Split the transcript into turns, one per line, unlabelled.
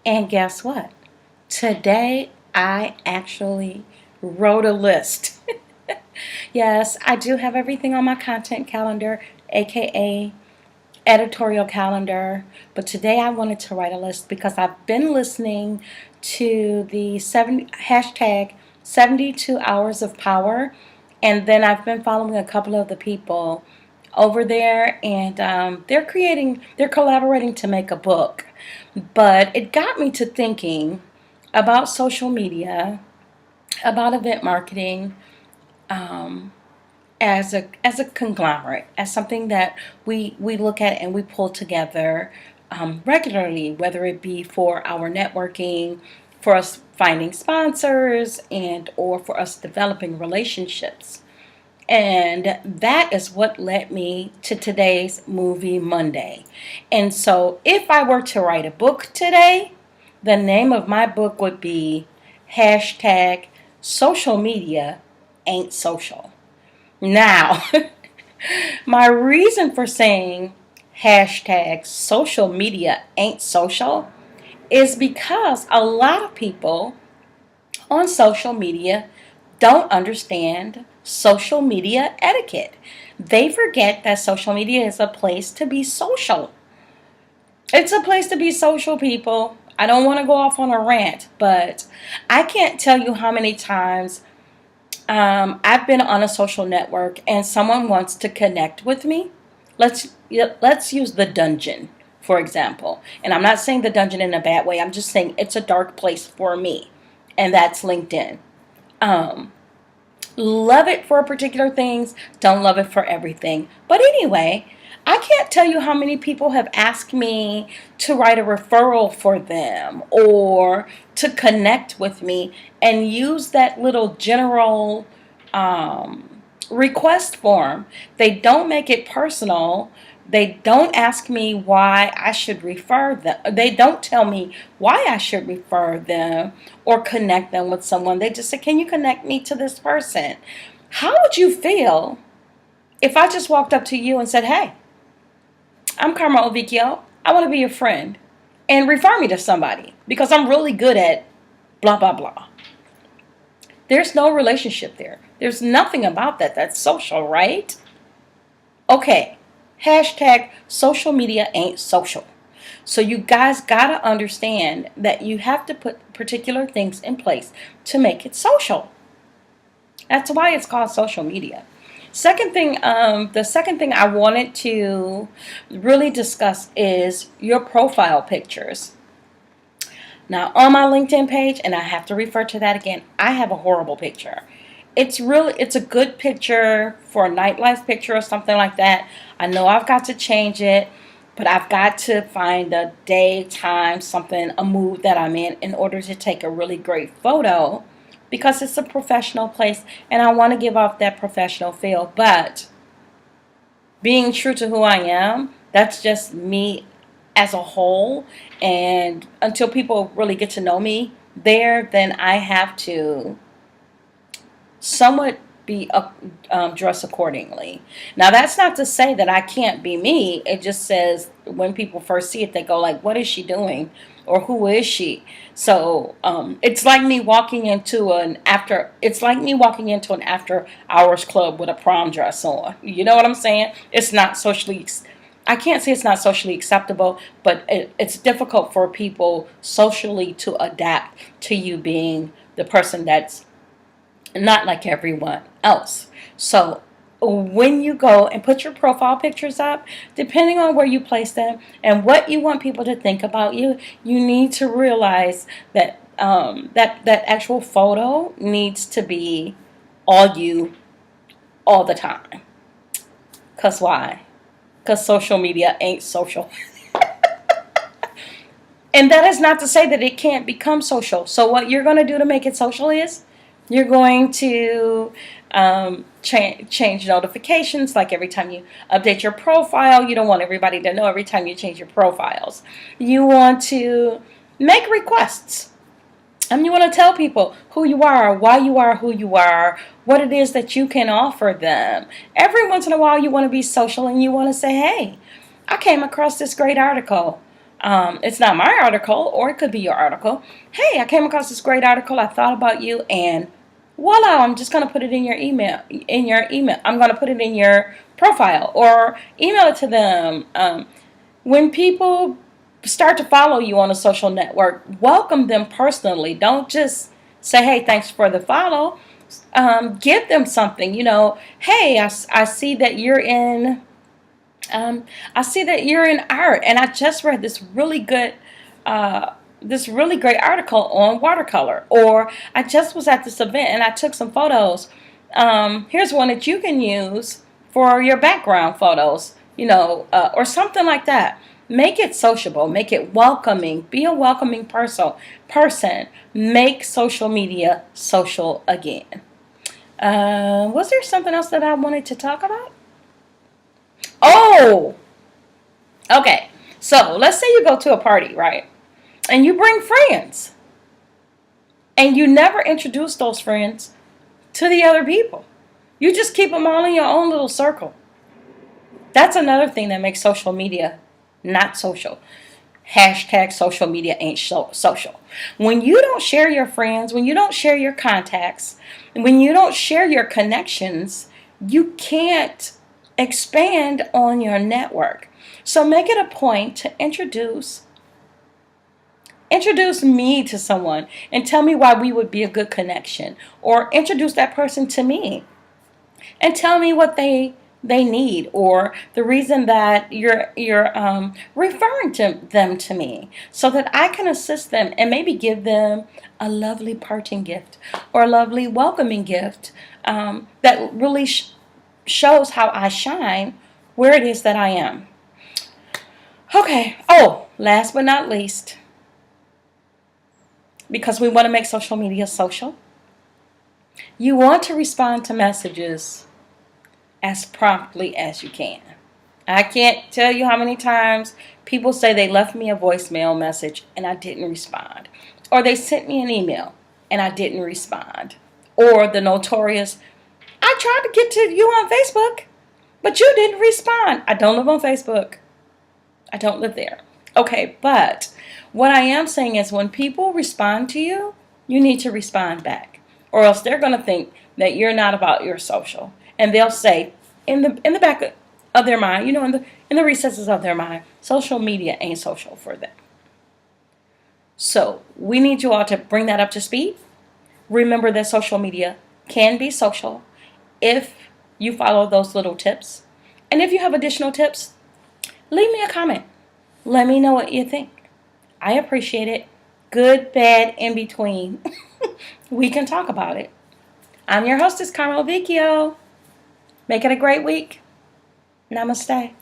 And guess what? Today I actually wrote a list. Yes, I do have everything on my content calendar, aka editorial calendar. But today I wanted to write a list because I've been listening to the hashtag 72 hours of power. And then I've been following a couple of the people over there, and they're collaborating to make a book. But it got me to thinking about social media, about event marketing, um, as a conglomerate, as something that we look at and we pull together regularly, whether it be for our networking, for us finding sponsors, and or for us developing relationships. And that is what led me to today's Movie Monday. And so, if I were to write a book today, the name of my book would be hashtag social media ain't social. Now, my reason for saying hashtag social media ain't social is because a lot of people on social media don't understand social media etiquette. They forget that social media is a place to be social. It's a place to be social, people. I don't want to go off on a rant, but I can't tell you how many times I've been on a social network and someone wants to connect with me. Let's use the dungeon, for example. And I'm not saying the dungeon in a bad way. I'm just saying it's a dark place for me, and that's LinkedIn. Um, Love it for particular things, don't love it for everything. But anyway, I can't tell you how many people have asked me to write a referral for them or to connect with me and use that little general request form. They don't make it personal. They don't ask me why I should refer them. They don't tell me why I should refer them or connect them with someone. They just say, "Can you connect me to this person?" How would you feel if I just walked up to you and said, "Hey, I'm Karma Ovikio. I want to be your friend and refer me to somebody because I'm really good at blah, blah, blah." There's no relationship there. There's nothing about that that's social, right? Okay, hashtag social media ain't social. So you guys gotta understand that you have to put particular things in place to make it social. That's why it's called social media. The second thing I wanted to really discuss is your profile pictures. Now, on my LinkedIn page, and I have to refer to that again, I have a horrible picture. It's a good picture for a nightlife picture or something like that. I know I've got to change it, but I've got to find a day, time, something, a mood that I'm in order to take a really great photo because it's a professional place and I want to give off that professional feel. But being true to who I am, that's just me as a whole. And until people really get to know me there, then I have to somewhat be dressed accordingly. Now, that's not to say that I can't be me. It just says when people first see it, they go like, "What is she doing?" or "Who is she?" So it's like me walking into an after. It's like me walking into an after hours club with a prom dress on. You know what I'm saying? It's not socially. I can't say it's not socially acceptable, but it's difficult for people socially to adapt to you being the person that's not like everyone else. So when you go and put your profile pictures up, depending on where you place them and what you want people to think about you, you need to realize that that actual photo needs to be all you all the time. Cause why? Cause social media ain't social. And that is not to say that it can't become social. So what you're going to do to make it social is you're going to change notifications. Like every time you update your profile, you don't want everybody to know every time you change your profiles. You want to make requests. You want to tell people who you are, why you are who you are, what it is that you can offer them. Every once in a while, you want to be social and you want to say, "Hey, I came across this great article. It's not my article, or it could be your article. Hey, I came across this great article. I thought about you, and voila, I'm just going to put it in your email. I'm going to put it in your profile or email it to them. When people start to follow you on a social network, welcome them personally. Don't just say, hey, thanks for the follow. Give them something. Hey, I see that you're in. I see that you're in art, and I just read this really great article on watercolor. Or I just was at this event and I took some photos. Here's one that you can use for your background photos, or something like that. Make it sociable, make it welcoming, be a welcoming person. Make social media social again. Was there something else that I wanted to talk about? Oh, okay. So let's say you go to a party, right? And you bring friends. And you never introduce those friends to the other people. You just keep them all in your own little circle. That's another thing that makes social media not social. Hashtag social media ain't social. When you don't share your friends, when you don't share your contacts, when you don't share your connections, you can't expand on your network. So make it a point to introduce me to someone and tell me why we would be a good connection, or introduce that person to me and tell me what they need, or the reason that you're referring to them to me, so that I can assist them and maybe give them a lovely parting gift or a lovely welcoming gift that really shows how I shine where it is that I am. Okay. Oh, last but not least, because we want to make social media social, you want to respond to messages as promptly as you can. I can't tell you how many times people say they left me a voicemail message and I didn't respond. Or they sent me an email and I didn't respond. Or the notorious, I tried to get to you on Facebook, but you didn't respond. I don't live on Facebook. I don't live there. Okay, but what I am saying is when people respond to you, you need to respond back. Or else they're going to think that you're not about your social. And they'll say in the back of their mind, in the recesses of their mind, social media ain't social for them. So we need you all to bring that up to speed. Remember that social media can be social if you follow those little tips. And if you have additional tips, leave me a comment. Let me know what you think. I appreciate it. Good, bad, in between. We can talk about it. I'm your hostess, Carmel Vicchio. Make it a great week. Namaste.